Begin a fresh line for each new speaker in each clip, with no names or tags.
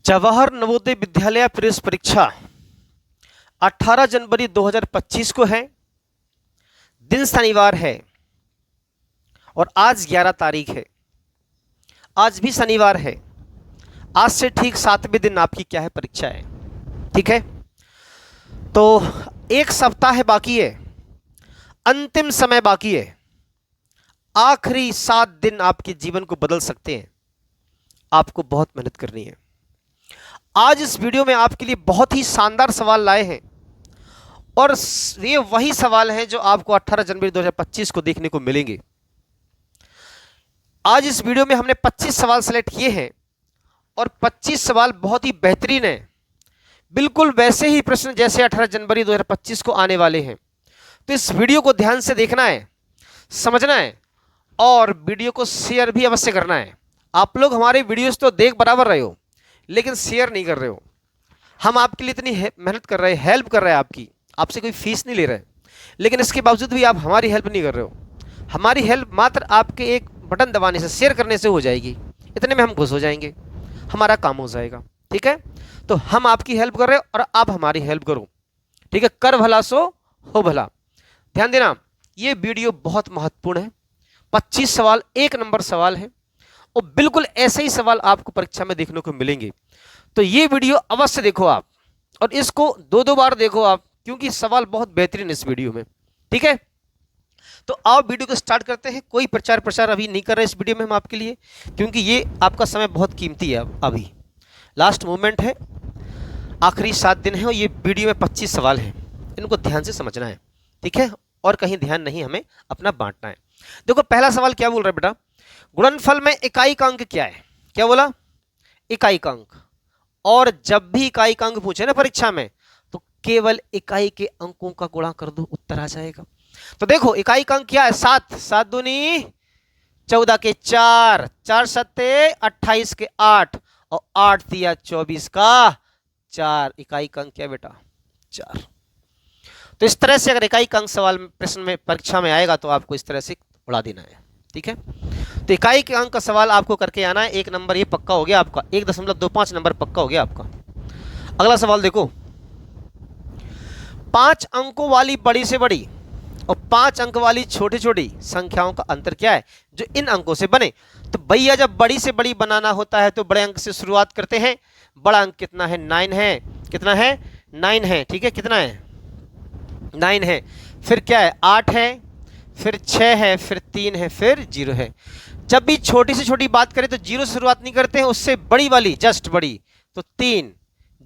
जवाहर नवोदय विद्यालय प्रवेश परीक्षा 18 जनवरी 2025 को है। दिन शनिवार है और आज 11 तारीख है। आज भी शनिवार है। आज से ठीक 7वें दिन आपकी क्या है, परीक्षा है। ठीक है, तो एक सप्ताह है बाकी है, अंतिम समय बाकी है। आखिरी 7 दिन आपके जीवन को बदल सकते हैं। आपको बहुत मेहनत करनी है। आज इस वीडियो में आपके लिए बहुत ही शानदार सवाल लाए हैं और ये वही सवाल हैं जो आपको 18 जनवरी 2025 को देखने को मिलेंगे। आज इस वीडियो में हमने 25 सवाल सेलेक्ट किए हैं और 25 सवाल बहुत ही बेहतरीन हैं, बिल्कुल वैसे ही प्रश्न जैसे 18 जनवरी 2025 को आने वाले हैं। तो इस वीडियो को ध्यान से देखना है, समझना है और वीडियो को शेयर भी अवश्य करना है। आप लोग हमारे वीडियोस तो देख बराबर रहे हो लेकिन शेयर नहीं कर रहे हो। हम आपके लिए इतनी मेहनत कर रहे हैं, हेल्प कर रहे हैं, आपसे कोई फीस नहीं ले रहे, लेकिन इसके बावजूद भी आप हमारी हेल्प नहीं कर रहे हो। हमारी हेल्प मात्र आपके एक बटन दबाने से, शेयर करने से हो जाएगी। इतने में हम खुश हो जाएंगे, हमारा काम हो जाएगा। ठीक है, तो हम आपकी हेल्प कर रहे हैं और आप हमारी हेल्प करो। ठीक है, कर भला सो हो भला। ध्यान देना, ये वीडियो बहुत महत्वपूर्ण है। 25 सवाल एक नंबर सवाल है और बिल्कुल ऐसे ही सवाल आपको परीक्षा में देखने को मिलेंगे। तो ये वीडियो अवश्य देखो आप और इसको 2-2 बार देखो आप, क्योंकि सवाल बहुत बेहतरीन इस वीडियो में। ठीक है, तो आओ वीडियो को स्टार्ट करते हैं। कोई प्रचार प्रसार अभी नहीं कर रहे इस वीडियो में हम आपके लिए, क्योंकि ये आपका समय बहुत कीमती है। अभी लास्ट मोमेंट है, आखिरी 7 दिन है और ये वीडियो में 25 सवाल हैं, इनको ध्यान से समझना है। ठीक है, और कहीं ध्यान नहीं, हमें अपना बांटना है। देखो पहला सवाल क्या बोल रहा है बेटा, गुणनफल में इकाई का अंक क्या है। क्या बोला, इकाई का अंक। और जब भी इकाई का अंक पूछे ना परीक्षा में, तो केवल इकाई के अंकों का गुणा कर दो, उत्तर आ जाएगा। तो देखो इकाई का अंक क्या है, 7, 7 दूनी 14 के 4, 4 सत्ते 28 के 8 और 8 दिया 24 का 4। इकाई का अंक क्या बेटा, 4। तो इस तरह से अगर इकाई का अंक सवाल प्रश्न में परीक्षा में आएगा तो आपको इस तरह से उड़ा देना है। ठीक है, तो इकाई के अंक का सवाल आपको करके आना है। 1 नंबर ये पक्का हो गया आपका, 1.25 नंबर पक्का हो गया आपका। अगला सवाल देखो, 5 अंकों वाली बड़ी से बड़ी और 5 अंक वाली छोटी छोटी संख्याओं का अंतर क्या है जो इन अंकों से बने। तो भैया जब बड़ी से बड़ी बनाना होता है तो बड़े अंक से शुरुआत करते हैं। बड़ा अंक कितना है, 9 है। कितना है, 9 है। ठीक है, कितना है, 9 है। फिर क्या है, 8 है, फिर 6 है, फिर 3 है, फिर 0 है। जब भी छोटी से छोटी बात करें तो 0 से शुरुआत नहीं करते हैं, उससे बड़ी वाली, जस्ट बड़ी। तो 3,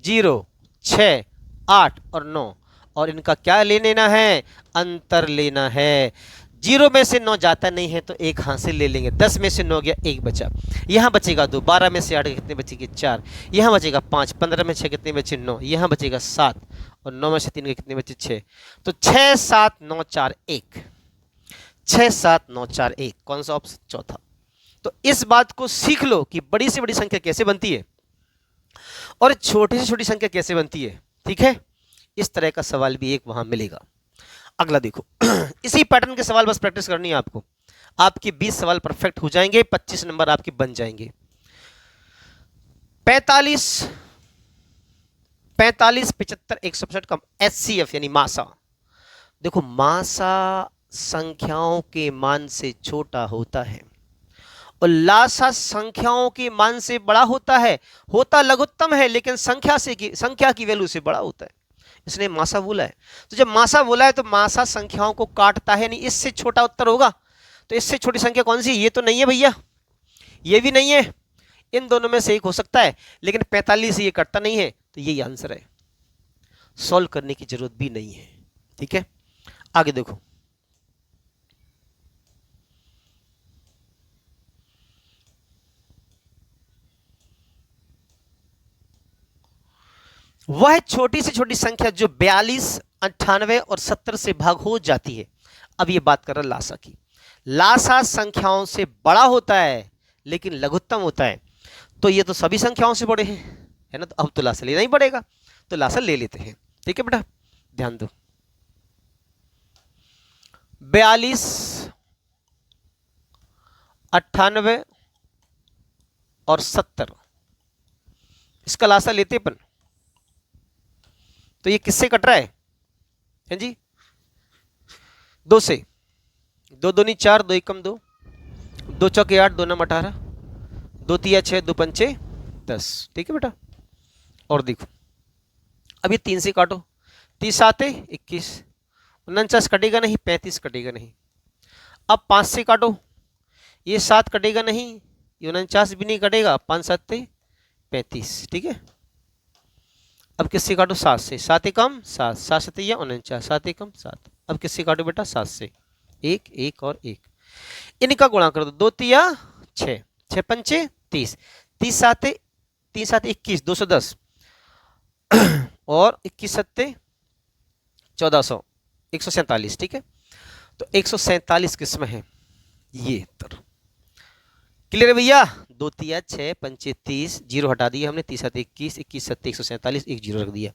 0, 6, 8 और 9, और इनका क्या ले लेना है, अंतर लेना है। 0 में से 9 जाता नहीं है तो एक हासिल ले लेंगे। 10 में से 9 गया, 1 बचा, यहाँ बचेगा 2। 12 में से 8 कितने बचेगी, 4, यहाँ बचेगा 5। 15 में 6 कितने बचे, 9, यहाँ बचेगा 7 और 9 में से 3 के कितने बचे, 6। तो 6, 7, 9, 4, 1, 6, 7, 9, 4, 1। कौन सा ऑप्शन, चौथा। तो इस बात को सीख लो कि बड़ी से बड़ी संख्या कैसे बनती है और छोटी से छोटी संख्या कैसे बनती है। ठीक है, इस तरह का सवाल भी एक वहां मिलेगा। अगला देखो इसी पैटर्न के सवाल बस प्रैक्टिस करनी है आपको। आपके 20 सवाल परफेक्ट हो जाएंगे, 25 नंबर आपके बन जाएंगे। 45, 45, 75, 165 का HCF यानी मासा। देखो मासा संख्याओं के मान से छोटा होता है और लासा संख्याओं के मान से बड़ा होता है। होता लघुत्तम है लेकिन संख्या की वैल्यू से बड़ा होता है, इसने मासा बोला है। तो जब मासा बोला है तो मासा संख्याओं को काटता है, नहीं इससे छोटा उत्तर होगा। तो इससे छोटी संख्या कौन सी है, ये तो नहीं है भैया, ये भी नहीं है, इन दोनों में से एक हो सकता है, लेकिन 45 से ये कटता नहीं है, तो यही आंसर है। सॉल्व करने की जरूरत भी नहीं है। ठीक है, आगे देखो, वह छोटी से छोटी संख्या जो 42, 98 और 70 से भाग हो जाती है। अब ये बात कर रहा लासा की। लासा संख्याओं से बड़ा होता है लेकिन लघुत्तम होता है। तो ये तो सभी संख्याओं से बड़े हैं, है ना, तो अब तो लासा लेना ही पड़ेगा, तो लासा ले लेते हैं। ठीक है बेटा, ध्यान दो। 42, 98 और 70 इसका लासा लेते अपन तो ये किससे कट रहा है जी? 2 से। 2 दूनी 4, 2 एकम 2, 2 चौके 8, 2 नम 18, 2 तिया 6, 2 पंचे 10। ठीक है बेटा। और देखो अब ये 3 से काटो, 30 7 21, 49 कटेगा नहीं, 35 कटेगा नहीं। अब 5 से काटो, ये 7 कटेगा नहीं, ये 49 भी नहीं कटेगा, 5 7 35। ठीक है। अब किससे काटो? 7 से। 7 एकम 7, 7 7 या 49, 7 एकम 7। अब किससे काटो बेटा? 7 से। 1 1 और 1, इनका गुणा कर दो, 2 तिया 6, 6 पंचे 30, 30 7 3 7 21, 210 और 21 7 1400, 147। ठीक है। तो 147 किस्म है ये उत्तर। क्लियर है भैया? 2 तिया 6 पंचे 30, जीरो हटा दिया हमने, 30 7 21, 21 7 147, एक जीरो रख दिया,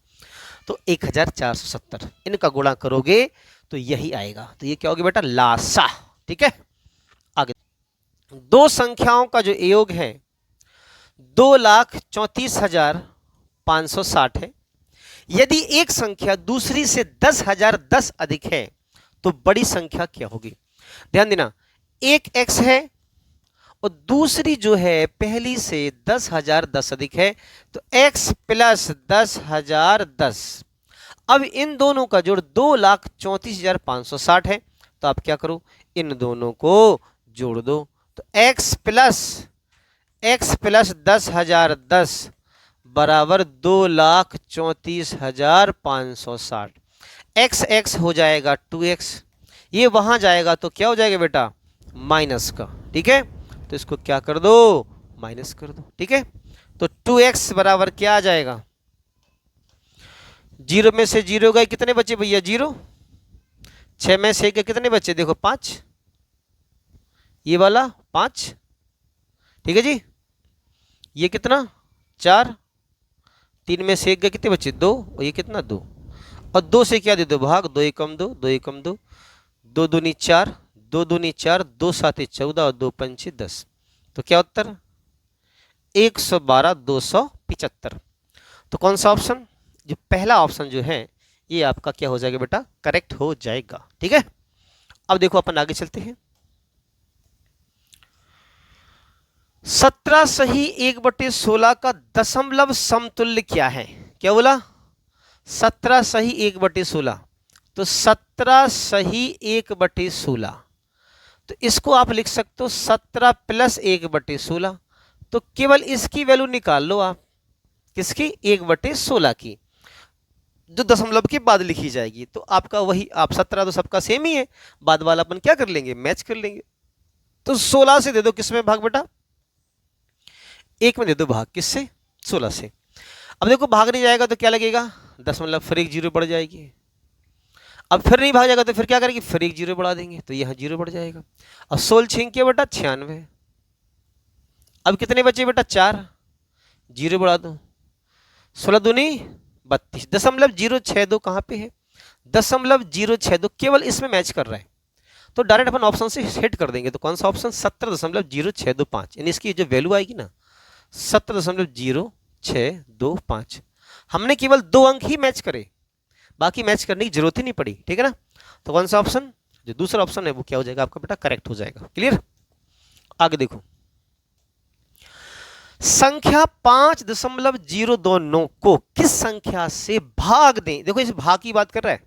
तो 1470। इनका गुणा करोगे तो यही आएगा। तो ये क्या होगी बेटा? लासा। ठीक है। आगे दो संख्याओं का जो योग है 2,34,560 है। यदि एक संख्या दूसरी से 10,010 अधिक है तो बड़ी संख्या क्या होगी? ध्यान देना, एक x है और दूसरी जो है पहली से 10,010 अधिक है, तो x प्लस 10,010। अब इन दोनों का जोड़ 2,34,560 है, तो आप क्या करो? इन दोनों को जोड़ दो। तो x प्लस 10,010 बराबर 2,34,560। x हो जाएगा 2x, ये वहां जाएगा तो क्या हो जाएगा बेटा? माइनस का। ठीक है। तो इसको क्या कर दो? माइनस कर दो। ठीक है। तो 2x बराबर क्या आ जाएगा? 0 में से 0 गए, कितने बचे भैया? 0। 6 में से कितने बचे? देखो 5, ये वाला 5। ठीक है जी। ये कितना? 4। 3 में से 1 गए, कितने बचे? 2। और ये कितना? 2। और 2 से क्या दे दो? भाग। 2 एकम 2, 2 एकम 2, 2 दूनी 4, 2 दूनी 4, 2 7 14 और 2 पंचे 10। तो क्या उत्तर? 112 275। तो कौन सा ऑप्शन? जो पहला ऑप्शन जो है ये आपका क्या हो जाएगा बेटा? करेक्ट हो जाएगा। ठीक है। अब देखो अपन आगे चलते हैं। 17 सही 1/16 का दशमलव समतुल्य क्या है? क्या बोला? 17 सही 1/16। तो 17 सही 1/16, तो इसको आप लिख सकते हो 17 प्लस 1/16। तो केवल इसकी वैल्यू निकाल लो आप। किसकी? 1/16 की, जो दशमलव के बाद लिखी जाएगी। तो आपका वही, आप 17 तो सबका सेम ही है, बाद वाला अपन क्या कर लेंगे? मैच कर लेंगे। तो 16 से दे दो किसमें भाग बेटा? 1 में दे दो भाग। किससे? 16 से। अब देखो भाग नहीं जाएगा तो क्या लगेगा? दशमलव, फिर 1 जीरो बढ़ जाएगी। अब फिर नहीं भाग जाएगा तो फिर क्या करेंगे? फिर 1 जीरो बढ़ा देंगे, तो यहाँ 0 बढ़ जाएगा। अब 16 छिंक के बेटा 96। अब कितने बचे बेटा? 4। 0 बढ़ा दो, 16 दूनी 32। दशमलव 062 कहाँ पे है? दशमलव 062 केवल इसमें मैच कर रहा है, तो डायरेक्ट अपन ऑप्शन से हिट कर देंगे। तो कौन सा ऑप्शन? 17.0625, यानी इसकी जो वैल्यू आएगी ना 17.0625। हमने केवल 2 अंक ही मैच करे, बाकी मैच करने की जरूरत ही नहीं पड़ी। ठीक है ना। तो कौन सा ऑप्शन? जो दूसरा ऑप्शन है वो क्या हो जाएगा आपका बेटा? करेक्ट हो जाएगा। क्लियर? आगे देखो, संख्या 5.029 को किस संख्या से भाग दें? देखो इस भाग की बात कर रहा है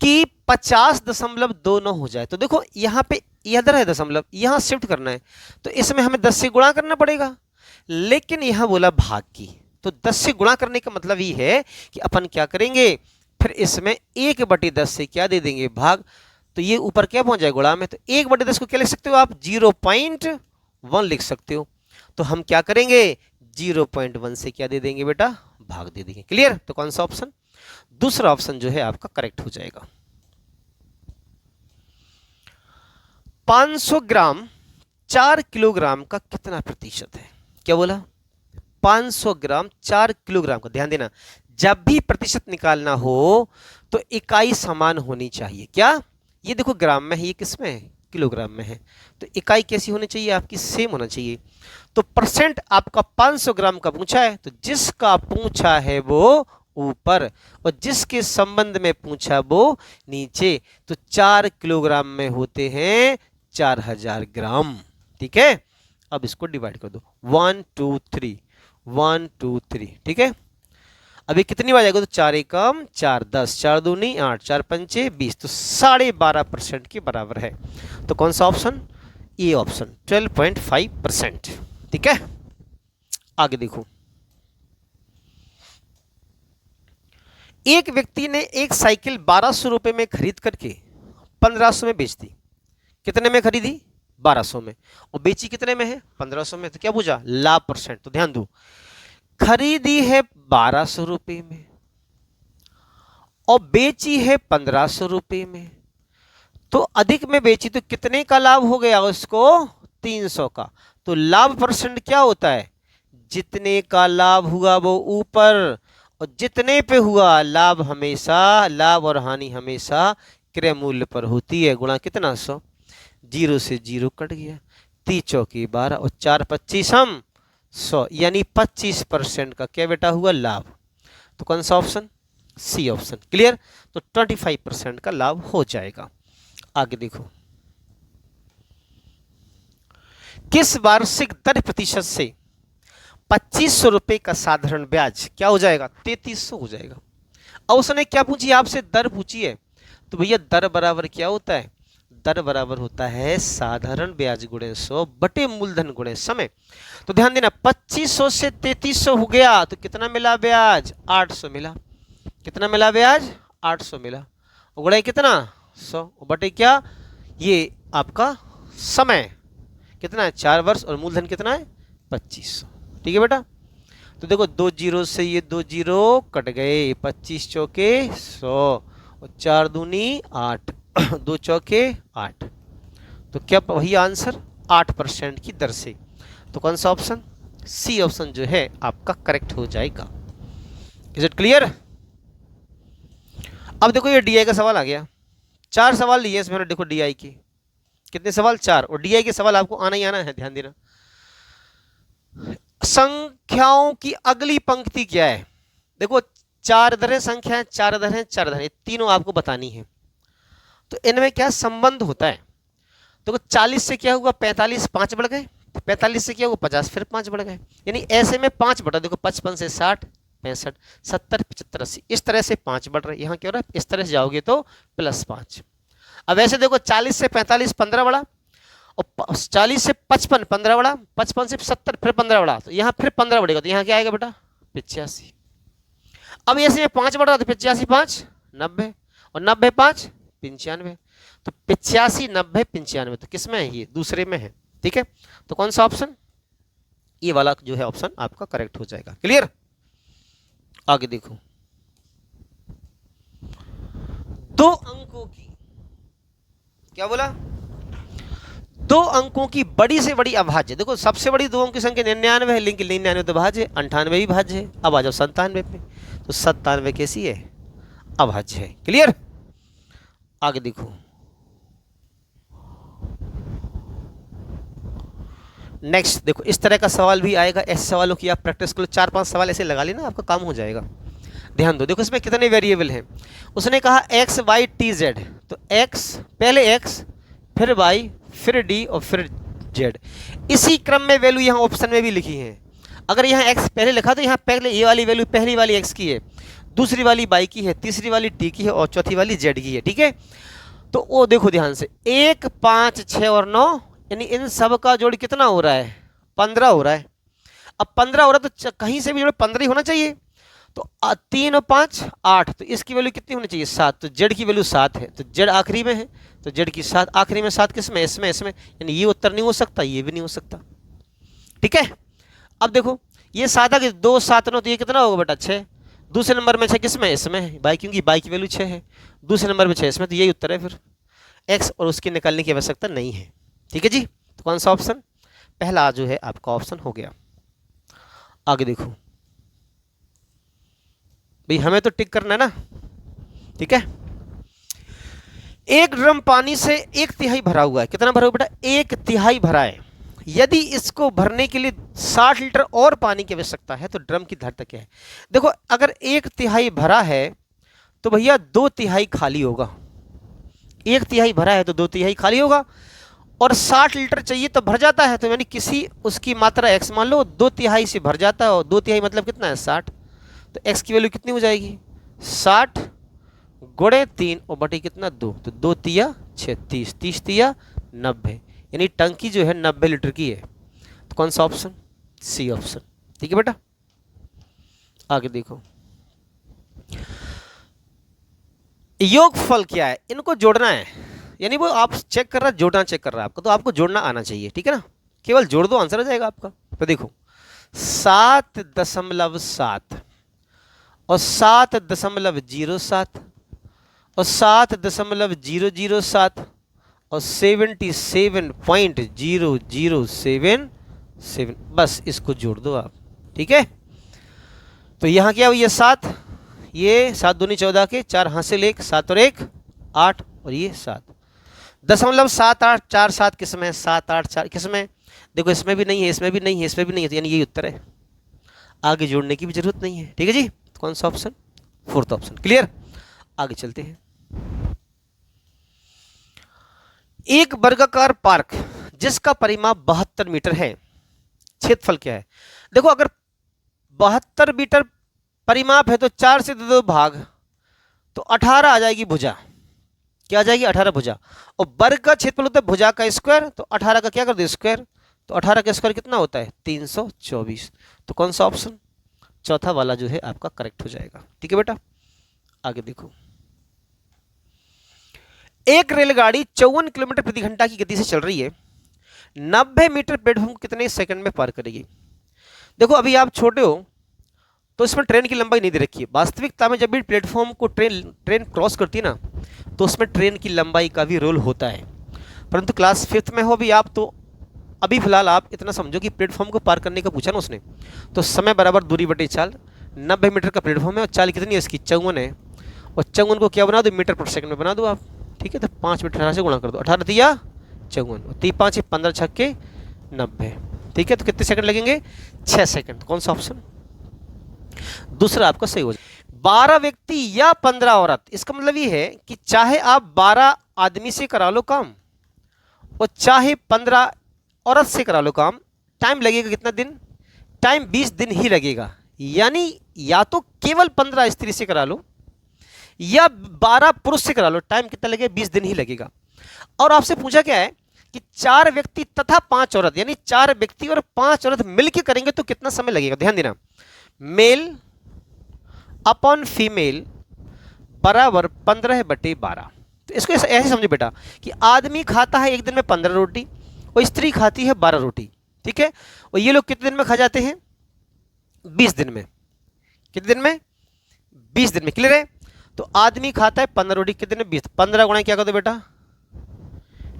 कि 50.29 हो जाए। तो देखो यहां पे इधर है दशमलव, यहां शिफ्ट करना है, तो इसमें हमें 10 से गुणा करना पड़ेगा। लेकिन यहां बोला भाग की, तो 10 से गुणा करने का मतलब ये है कि अपन क्या करेंगे? फिर इसमें 1/10 से क्या दे देंगे? भाग। तो ये ऊपर क्या पहुंच जाए? गुणा में। तो 1/10 को क्या लिख सकते हो आप? 0.1 लिख सकते हो। तो हम क्या करेंगे? 0.1 से क्या दे देंगे बेटा? भाग दे देंगे। क्लियर? तो कौन सा ऑप्शन? दूसरा ऑप्शन जो है आपका करेक्ट हो जाएगा। 500 ग्राम 4 किलोग्राम का कितना प्रतिशत है? क्या बोला? 500 ग्राम 4 किलोग्राम का। ध्यान देना, जब भी प्रतिशत निकालना हो तो इकाई समान होनी चाहिए। क्या? ये देखो ग्राम में है, ये किस में है? किलोग्राम में है। तो इकाई कैसी होनी चाहिए आपकी, सेम होना चाहिए। तो परसेंट आपका 500 ग्राम का पूछा है, तो जिसका पूछा है वो ऊपर और जिसके संबंध में पूछा वो नीचे। तो 4 किलोग्राम में होते हैं 4000 ग्राम। ठीक है, अब इसको डिवाइड कर दो 1 2 3 1 2 3। ठीक है, अभी कितनी बार जाएगा, तो 4 एकम 4 10 4 दूनी 8 4 पंचे 20, तो 12.5% के बराबर है। तो कौन सा ऑप्शन, ये ऑप्शन 12.5%। ठीक है, आगे देखो। एक व्यक्ति ने एक साइकिल 1200 रुपए में खरीद करके 1500 में बेच दी। कितने में खरीदी, 1200 में, और बेची कितने में है, 1500 में। तो क्या पूछा, लाभ परसेंट। तो ध्यान दो, खरीदी है 1200 रुपए में और बेची है 1500 रुपए में, तो अधिक में बेची तो कितने का लाभ हो गया उसको, 300 का। तो लाभ परसेंट क्या होता है, जितने का लाभ हुआ वो ऊपर, और जितने पे हुआ लाभ हमेशा, लाभ और हानि हमेशा क्रय मूल्य पर होती है, गुणा कितना 100, 0 से 0 कट गया, 3 चौकी 12 और 4 25 हम 100, यानी 25% का क्या बेटा हुआ, लाभ। तो कौन सा ऑप्शन, सी ऑप्शन। क्लियर, तो 25% का लाभ हो जाएगा। आगे देखो, किस वार्षिक दर प्रतिशत से 2500 रुपए का साधारण ब्याज क्या हो जाएगा, 3300 हो जाएगा। अब उसने क्या पूछी आपसे, दर पूछी है, तो भैया दर बराबर क्या होता है, दर बराबर होता है साधारण ब्याज गुणे 100 बटे मूलधन गुणे समय। तो ध्यान देना, 2500 से 3300 हो गया, तो कितना मिला ब्याज, 800 मिला। कितना मिला ब्याज, 800 मिला, और गुणे कितना 100, बटे क्या, ये आपका समय कितना है, 4 वर्ष, और मूलधन कितना है 2500। ठीक है बेटा, तो देखो 2 जीरो से ये 2 जीरो कट गए, 25 चौके 100 और 4 दूनी 8 2 चौके 8, तो क्या वही आंसर 8% की दर से। तो कौन सा ऑप्शन, सी ऑप्शन जो है आपका करेक्ट हो जाएगा। Is it clear. अब देखो ये डीआई का सवाल आ गया, 4 सवाल लिए इसमें, देखो डीआई के कितने सवाल, 4, और डीआई के सवाल आपको आना ही आना है, ध्यान देना। संख्याओं की अगली पंक्ति क्या है, देखो 4 इधर संख्या है, 4 इधर है, 4 इधर है, तीनों आपको बतानी है। तो इनमें क्या संबंध होता है, देखो 40 से क्या हुआ 45, 5 बढ़ गए, 45 से क्या हुआ 50, फिर 5 बढ़ गए, यानी ऐसे में 5 बढ़ा, देखो 55 से 60 65 70 75 80, इस तरह से 5 बढ़ रहे। यहाँ क्या हो रहा है, इस तरह से जाओगे तो +5। अब ऐसे देखो 40 से 45 15 बढ़ा, और 40 से 55 15 बढ़ा, 55 से 70 फिर 15 बढ़ा, तो यहाँ फिर 15 बढ़ेगा, तो यहाँ क्या आएगा बेटा 85। अब ऐसे में 5 बढ़ रहा, तो 85 5 90, और 90 5 95, तो 85 90 95, तो किस में है, ये दूसरे में है। ठीक है, तो कौन सा ऑप्शन, ये वाला जो है ऑप्शन आपका करेक्ट हो जाएगा। क्लियर, आगे देखो, 2 अंकों की, क्या बोला, 2 अंकों की बड़ी से बड़ी अभाज्य, देखो सबसे बड़ी 2 अंक की संख्या 99 है, लेकिन 99 तो भाज्य है, 98 भी भाज्य है। अब आ जाओ 97 पे, तो 97 कैसी है, अभाज्य है। क्लियर, आगे देखो, नेक्स्ट देखो, इस तरह का सवाल भी आएगा, ऐसे सवालों की आप प्रैक्टिस करो, 4-5 सवाल ऐसे लगा लेना, आपका काम हो जाएगा। ध्यान दो, देखो इसमें कितने वेरिएबल हैं, उसने कहा x y t z, तो x पहले x फिर y फिर d और फिर z, इसी क्रम में वैल्यू यहाँ ऑप्शन में भी लिखी है। अगर यहाँ x पहले लिखा तो यहाँ पहले ये वाली वैल्यू पहली वाली x की है, दूसरी वाली y की है, तीसरी वाली t की है और चौथी वाली z की है। ठीक है, तो वो देखो ध्यान से, 1 5 6 और 9, यानी इन सब का जोड़ कितना हो रहा है, 15 हो रहा है। अब 15 हो रहा है तो कहीं से भी जोड़ 15 ही होना चाहिए, तो 3 और 5 8, तो इसकी वैल्यू कितनी होनी चाहिए 7, तो जेड की वैल्यू 7 है, तो जेड आखिरी में है, तो जेड की 7 आखिरी में, 7 किस में, इसमें, यानी ये उत्तर नहीं हो सकता, ये भी नहीं हो सकता। ठीक है, अब देखो ये 7 आ गई, 2 7 9, तो ये कितना होगा बेटा 6, दूसरे नंबर में 6 किस में, इसमें बाई, क्योंकि बाई की वैल्यू 6 है, दूसरे नंबर में 6 इसमें, तो यही उत्तर है, फिर एक्स और उसकी निकालने की आवश्यकता नहीं है। ठीक है जी, तो कौन सा ऑप्शन, पहला जो है आपका ऑप्शन हो गया। आगे देखो भाई, हमें तो टिक करना है ना। ठीक है, एक ड्रम पानी से 1/3 भरा हुआ है। कितना भरा हुआ बेटा? 1/3 भरा है। यदि इसको भरने के लिए 60 लीटर और पानी की आवश्यकता है तो ड्रम की धारिता क्या है? देखो, अगर 1/3 भरा है तो भैया 2/3 खाली होगा। 1/3 भरा है तो 2/3 खाली होगा, और 60 लीटर चाहिए तो भर जाता है, तो यानी किसी उसकी मात्रा x मान लो 2/3 से भर जाता है, और 2/3 मतलब कितना है? 60। तो x की वैल्यू कितनी हो जाएगी? 60 गुणे 3 और बटे कितना? 2, तो 2 तिया 6, 30, 30 तिया 90, यानी टंकी जो है 90 लीटर की है। तो कौन सा ऑप्शन? C option. ठीक है बेटा, आगे देखो। योगफल क्या है? इनको जोड़ना है, यानी वो आप चेक कर रहा है, जोड़ना चेक कर रहा है आपको, तो आपको जोड़ना आना चाहिए। ठीक है ना, केवल जोड़ दो, आंसर आ जाएगा आपका। तो देखो 7.7 और 7.07 और 7.0007 और 77.0077, बस इसको जोड़ दो आप। ठीक है, तो यहाँ क्या हुई है? 7, ये 7 दूनी 14 के 4 हासिल 1, 7 और 1 8, और ये 7 .7847 किस में? 784 किस में? देखो इसमें भी नहीं है, इसमें भी नहीं है, इसमें भी नहीं है, तो यानी यही उत्तर है। आगे जोड़ने की भी जरूरत नहीं है। ठीक है जी, तो कौन सा ऑप्शन? Fourth option. क्लियर, आगे चलते हैं। एक वर्गाकार पार्क जिसका परिमाप 72 मीटर है, क्षेत्रफल क्या है? देखो, अगर 72 मीटर परिमाप है तो 4 से दे दो भाग, तो 18 आ जाएगी भुजा। क्या आ जाएगी? 18 भुजा। और वर्ग का क्षेत्रफल होता है भुजा का स्क्वायर, तो 18 का क्या कर दो? स्क्वायर। तो 18 का स्क्वायर कितना होता है? 324। तो कौन सा ऑप्शन? चौथा वाला जो है आपका करेक्ट हो जाएगा। ठीक है बेटा, आगे देखो। एक रेलगाड़ी 54 किलोमीटर प्रति घंटा की गति से चल रही है, 90 मीटर प्लेटफॉर्म को कितने सेकंड में पार करेगी? देखो, अभी आप छोटे हो तो इसमें ट्रेन की लंबाई नहीं दे रखी है। वास्तविकता में जब भी प्लेटफॉर्म को ट्रेन क्रॉस करती है ना, तो उसमें ट्रेन की लंबाई का भी रोल होता है। परंतु क्लास 5th में हो अभी आप, तो अभी फिलहाल आप इतना समझो कि प्लेटफॉर्म को पार करने का पूछा ना उसने, तो समय बराबर दूरी बटे चाल। 90 मीटर का प्लेटफॉर्म है और चाल कितनी है इसकी? 54 है, और 54 को क्या बना दो? मीटर पर सेकंड में बना दो आप। ठीक है, तो 5 मीटर 18 से गुणा कर दो, 18 तिया 54, 3 5 15 छक्के 90। ठीक है, तो कितने सेकंड लगेंगे? 6 सेकंड। कौन सा ऑप्शन? दूसरा आपका सही हो जाए। 12 व्यक्ति या 15 औरत, इसका मतलब ये है कि चाहे आप 12 आदमी से करा लो काम और चाहे 15 औरत से करा लो काम, टाइम लगेगा कितना दिन? टाइम 20 दिन ही लगेगा। यानी या तो केवल 15 स्त्री से करा लो या 12 पुरुष से करा लो, टाइम कितना लगेगा? 20 दिन ही लगेगा। और आपसे पूछा क्या है कि 4 व्यक्ति तथा 5 औरत, यानी 4 व्यक्ति और 5 औरत मिलकर करेंगे तो कितना समय लगेगा? ध्यान देना, मेल अपॉन फीमेल बराबर 15/12। तो इसको ऐसे समझो बेटा कि आदमी खाता है एक दिन में 15 रोटी और स्त्री खाती है 12 रोटी। ठीक है, और ये लोग कितने दिन में खा जाते हैं? 20 दिन में। कितने दिन में? 20 दिन में। क्लियर है? तो आदमी खाता है 15 रोटी, कितने दिन में? 20। 15 गुणे क्या कर दो बेटा?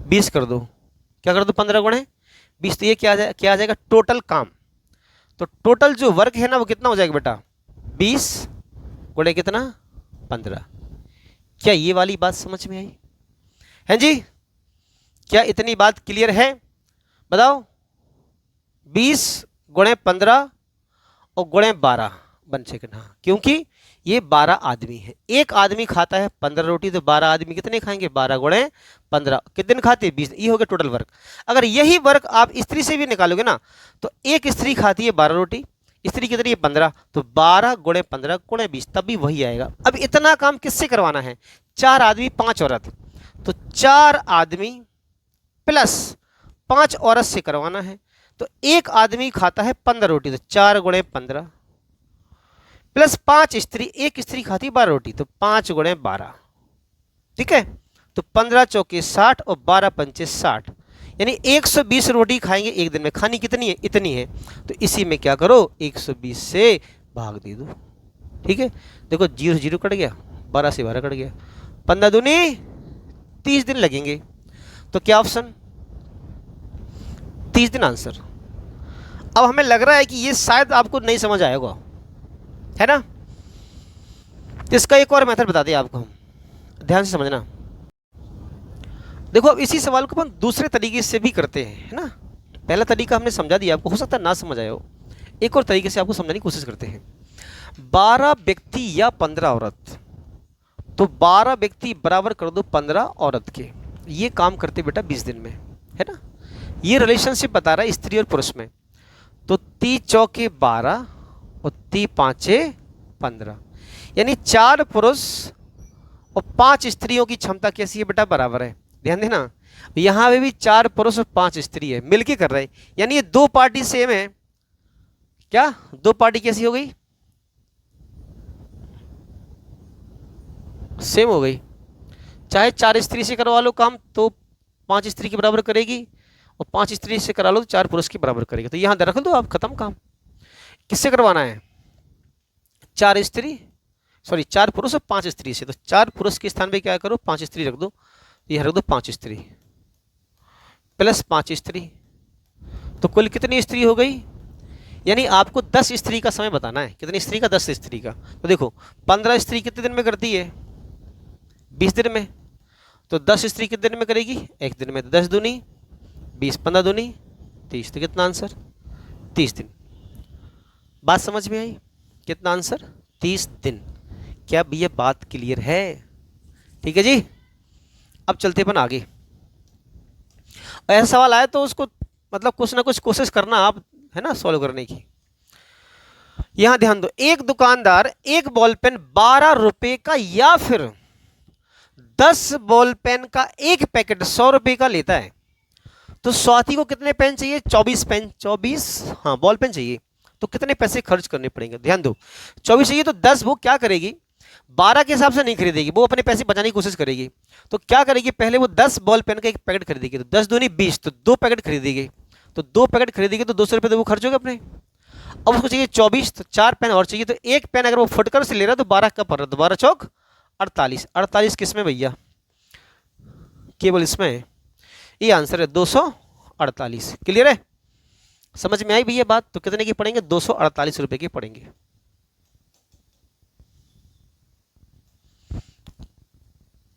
20 कर दो। क्या कर दो? 15 गुणे 20। तो ये क्या आ जाएगा? टोटल काम। तो टोटल जो वर्क है ना वो कितना हो जाएगा बेटा? 20 गुणे कितना? 15। क्या ये वाली बात समझ में आई है जी? क्या इतनी बात क्लियर है? बताओ। 20 गुणे 15 और गुणे 12 1 सेकंड। हाँ, क्योंकि ये 12 आदमी है, एक आदमी खाता है 15 रोटी, तो 12 आदमी कितने खाएंगे? 12 गुणे 15। कितने दिन खाते हैं? 20। ये हो गया टोटल वर्क। अगर यही वर्क आप स्त्री से भी निकालोगे ना, तो एक स्त्री खाती है 12 रोटी, स्त्री कितनी है? 15, तो 12 गुणे 15 गुणे 20, तब भी वही आएगा। अब इतना काम किससे करवाना है? 4 आदमी 5 औरत, तो 4 आदमी प्लस 5 औरत से करवाना है। तो एक आदमी खाता है 15 रोटी, तो 4 गुणे 15 प्लस 5 स्त्री, एक स्त्री खाती 12 रोटी, तो 5 गुणे 12। ठीक है, तो 15 चौके 60 और 12 पंचे 60, यानी 120 रोटी खाएंगे एक दिन में। खानी कितनी है? इतनी है। तो इसी में क्या करो? 120 से भाग दे दो। ठीक है, देखो 0 0 कट गया, 12 से 12 कट गया, 15 दूनी 30 दिन लगेंगे। तो क्या ऑप्शन? 30 दिन आंसर। अब हमें लग रहा है कि ये शायद आपको नहीं समझ आएगा, है ना? इसका एक और मेथड बता दें आपको हम, ध्यान से समझना। देखो अब इसी सवाल को अपन दूसरे तरीके से भी करते हैं, है ना। पहला तरीका हमने समझा दिया आपको, हो सकता है ना समझ आया हो। एक और तरीके से आपको समझाने की कोशिश करते हैं। 12 व्यक्ति या 15 औरत, तो 12 व्यक्ति बराबर कर दो 15 औरत के। ये काम करते बेटा 20 दिन में, है ना। ये रिलेशनशिप बता रहा है स्त्री और पुरुष में। तो 3 चौके 12 और 3 पाँचे 15, यानी 4 पुरुष और 5 स्त्रियों की क्षमता कैसी है बेटा, बराबर है। ध्यान देना, यहां पे भी 4 पुरुष और 5 स्त्री है, मिलके कर रहे हैं, यानी ये 2 पार्टी सेम है। क्या 2 पार्टी कैसी हो गई, सेम हो गई। चाहे 4 स्त्री से करवा लो काम तो 5 स्त्री के बराबर करेगी, और 5 स्त्री से करा लो तो 4 पुरुष के बराबर करेगी। तो यहां रख दो आप, खत्म काम। किससे करवाना है, 4 स्त्री, सॉरी 4 पुरुष और 5 स्त्री से। तो 4 पुरुष के स्थान पे क्या करो, 5 स्त्री रख दो। यह रख दो 5 स्त्री प्लस 5 स्त्री, तो कुल कितनी स्त्री हो गई, यानी आपको 10 स्त्री का समय बताना है। कितनी स्त्री का, 10 स्त्री का। तो देखो 15 स्त्री कितने दिन में करती है, 20 दिन में। तो 10 स्त्री कितने दिन में करेगी, 1 दिन में। तो 10 दूनी 20, 15 दूनी 30, तो कितना आंसर, 30 दिन। बात समझ में आई, कितना आंसर, 30 दिन। क्या भैया बात क्लियर है, ठीक है जी। अब चलते अपन आगे। ऐसा सवाल आया तो उसको मतलब कुछ ना कुछ कोशिश करना आप, है ना, सॉल्व करने की। यहां ध्यान दो, एक दुकानदार एक बॉल पेन 12 रुपए का या फिर 10 बॉल पेन का एक पैकेट 100 रुपए का लेता है। तो स्वाति को कितने पेन चाहिए, 24 पेन, 24 हाँ बॉल पेन चाहिए। तो कितने पैसे खर्च करने पड़ेंगे, ध्यान दो। 24 चाहिए तो 10 वो क्या करेगी, 12 के हिसाब से नहीं खरीदेगी, वो अपने पैसे बचाने की कोशिश करेगी। तो क्या करेगी, पहले वो 10 बॉल पेन का एक पैकेट खरीदेगी। तो 10 दूनी 20, तो 2 पैकेट खरीदेगी। तो 2 पैकेट खरीदेगी तो 200 रुपये तो वो खर्च होगा अपने। अब उसको चाहिए 24, तो 4 पेन और चाहिए। तो एक पेन अगर वो फुटकर से ले रहा है तो 12 का पड़ रहा है, तो 12 चौक 48। 48 किस में भैया, केवल इसमें। ये आंसर है 248। क्लियर है, समझ में आई भैया बात। तो कितने की पड़ेंगे, 248 रुपए के पड़ेंगे।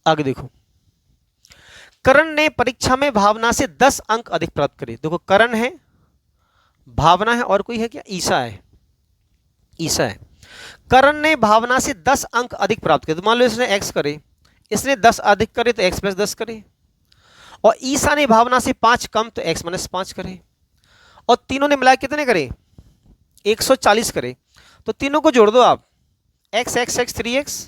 आगे देखो, करण ने परीक्षा में भावना से 10 अंक अधिक प्राप्त करे। देखो करण है, भावना है, और कोई है क्या, ईसा है, ईसा है। करण ने भावना से 10 अंक अधिक प्राप्त करे। तो मान लो इसने x करे, इसने 10 अधिक करे तो x प्लस 10 करे, और ईसा ने भावना से 5 कम तो x माइनस 5 करे, और तीनों ने मिला कितने करे, 140 करे। तो तीनों को जोड़ दो आप, x x x 3x,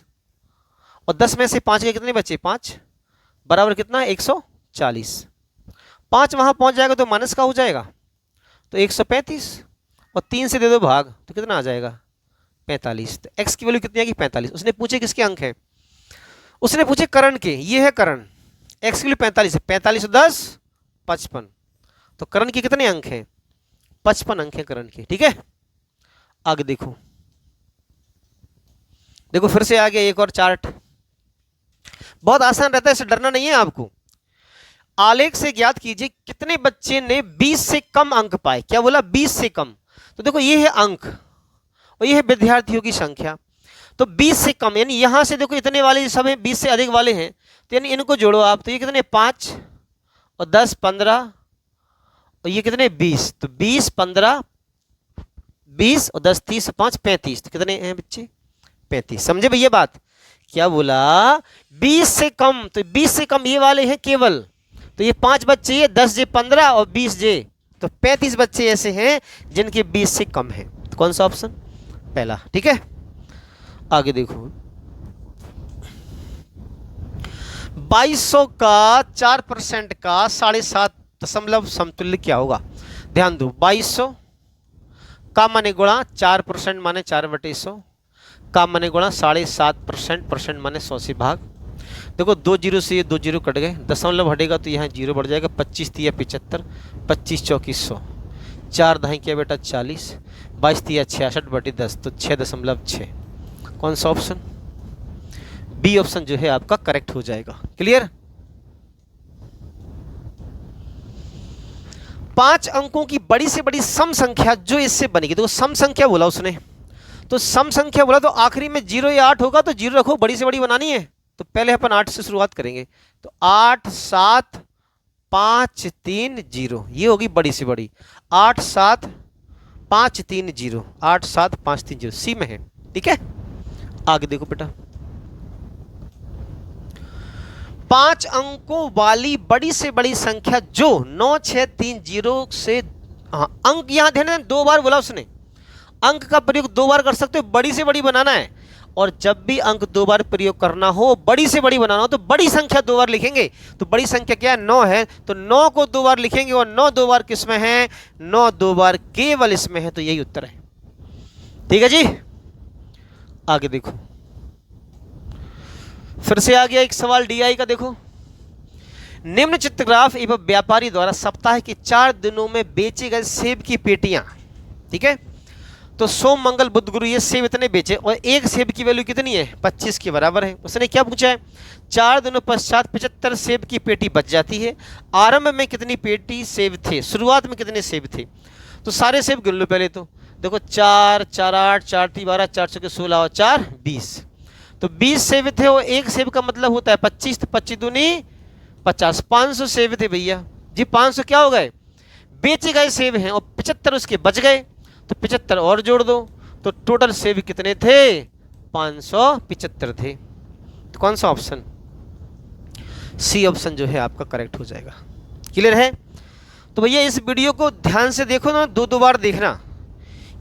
और 10 में से 5 के कितने बचे, 5 बराबर कितना, 140। 5 वहां पहुंच जाएगा तो माइनस का हो जाएगा, तो 135, और 3 से दे दो भाग तो कितना आ जाएगा, 45। तो x की वैल्यू कितनी आएगी, 45। उसने पूछे किसके अंक हैं, उसने पूछे करण के। ये है करण, x की वैल्यू 45 है, 45 और 10 55। तो करण के कितने अंक हैं, 55 अंक हैं करण के, ठीक है। आगे देखो, देखो फिर से आ गया एक और चार्ट, बहुत आसान रहता है, इससे डरना नहीं है आपको। आलेख से ज्ञात कीजिए कितने बच्चे ने 20 से कम अंक पाए। क्या बोला, 20 से कम। तो देखो ये है अंक और ये है विद्यार्थियों की संख्या। तो 20 से कम यानी यहां से देखो इतने वाले सब हैं, 20 से अधिक वाले हैं, तो यानी इनको जोड़ो आप। तो ये कितने, 5 और 10 15, और ये कितने 20। तो 20 15 20 और 10 30 5 35। तो कितने हैं बच्चे, 35। समझे भैया बात, क्या बोला, 20 से कम। तो 20 से कम ये वाले हैं केवल, तो ये 5 बच्चे, ये 10 जे 15 और 20 जे, तो 35 बच्चे ऐसे हैं जिनके 20 से कम है। तो कौन सा ऑप्शन, पहला, ठीक है। आगे देखो, 2200 का 4% का 7.5 दशमलव समतुल्य क्या होगा। ध्यान दो, 2200 का माने गुणा, 4% माने 4/100, का माने गुणा 7.5%, परसेंट माने 100 से भाग। देखो 2 जीरो से ये 2 जीरो कट गए, दशमलव हटेगा तो यहाँ जीरो बढ़ जाएगा। 25 तिया 75, 25 चौकी 100, 4 दहाई किया बेटा 40, 22 तिया 66/10, तो 6.6। कौन सा ऑप्शन, बी ऑप्शन जो है आपका करेक्ट हो जाएगा। क्लियर। 5 अंकों की बड़ी से बड़ी सम संख्या जो इससे बनेगी। देखो सम संख्या बोला उसने, तो सम संख्या बोला तो आखिरी में 0 या 8 होगा, तो 0 रखो, बड़ी से बड़ी बनानी है तो पहले अपन 8 से शुरुआत करेंगे। तो 8 7 530, ये होगी बड़ी से बड़ी 87530, 87530 सी में है। ठीक है, आगे देखो बेटा, 5 अंकों वाली बड़ी से बड़ी संख्या जो 9630 से, हाँ अंक यहां ध्यान देना, 2 बार बोला उसने, अंक का प्रयोग 2 बार कर सकते हो, बड़ी से बड़ी बनाना है। और जब भी अंक 2 बार प्रयोग करना हो, बड़ी से बड़ी बनाना हो, तो बड़ी संख्या 2 बार लिखेंगे। तो बड़ी संख्या क्या है, 9 है, तो 9 को 2 बार लिखेंगे, और 9 2 बार किस में है, 9 2 बार केवल इसमें है, तो यही उत्तर है। ठीक है जी, आगे देखो, फिर से आ गया एक सवाल DI का। देखो, निम्न चित्रग्राफ एवं व्यापारी द्वारा सप्ताह के 4 दिनों में बेचे गए सेब की पेटियां, ठीक है, तो सोम मंगल बुध गुरु ये सेब इतने बेचे, और एक सेब की वैल्यू कितनी है, 25 के बराबर है। उसने क्या पूछा है, 4 दिनों पश्चात 75 सेब की पेटी बच जाती है, आरंभ में कितनी पेटी सेब थे, शुरुआत में कितने सेब थे। तो सारे सेब गिन लो पहले, तो देखो 4 4 8 4 3 12 4 6 16 और 4 20, तो 20 सेब थे, और एक सेब का मतलब होता है 25, तो 25 दूनी 50, 500 सेब थे भैया जी। 500 क्या हो गए, बेचे गए सेब हैं, और 75 उसके बच गए, तो 75 और जोड़ दो, तो टोटल सेब कितने थे, 575 थे। तो कौन सा ऑप्शन, सी ऑप्शन जो है आपका करेक्ट हो जाएगा। क्लियर है। तो भैया इस वीडियो को ध्यान से देखो ना, 2 बार देखना,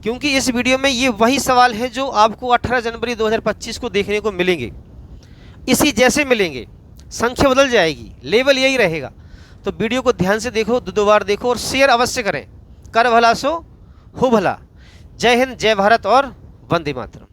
क्योंकि इस वीडियो में ये वही सवाल है जो आपको 18 जनवरी 2025 को देखने को मिलेंगे, इसी जैसे मिलेंगे, संख्या बदल जाएगी, लेवल यही रहेगा। तो वीडियो को ध्यान से देखो, 2 बार देखो, और शेयर अवश्य करें। कर भला सो हो भला। जय हिंद, जय भारत और वंदे मातरम।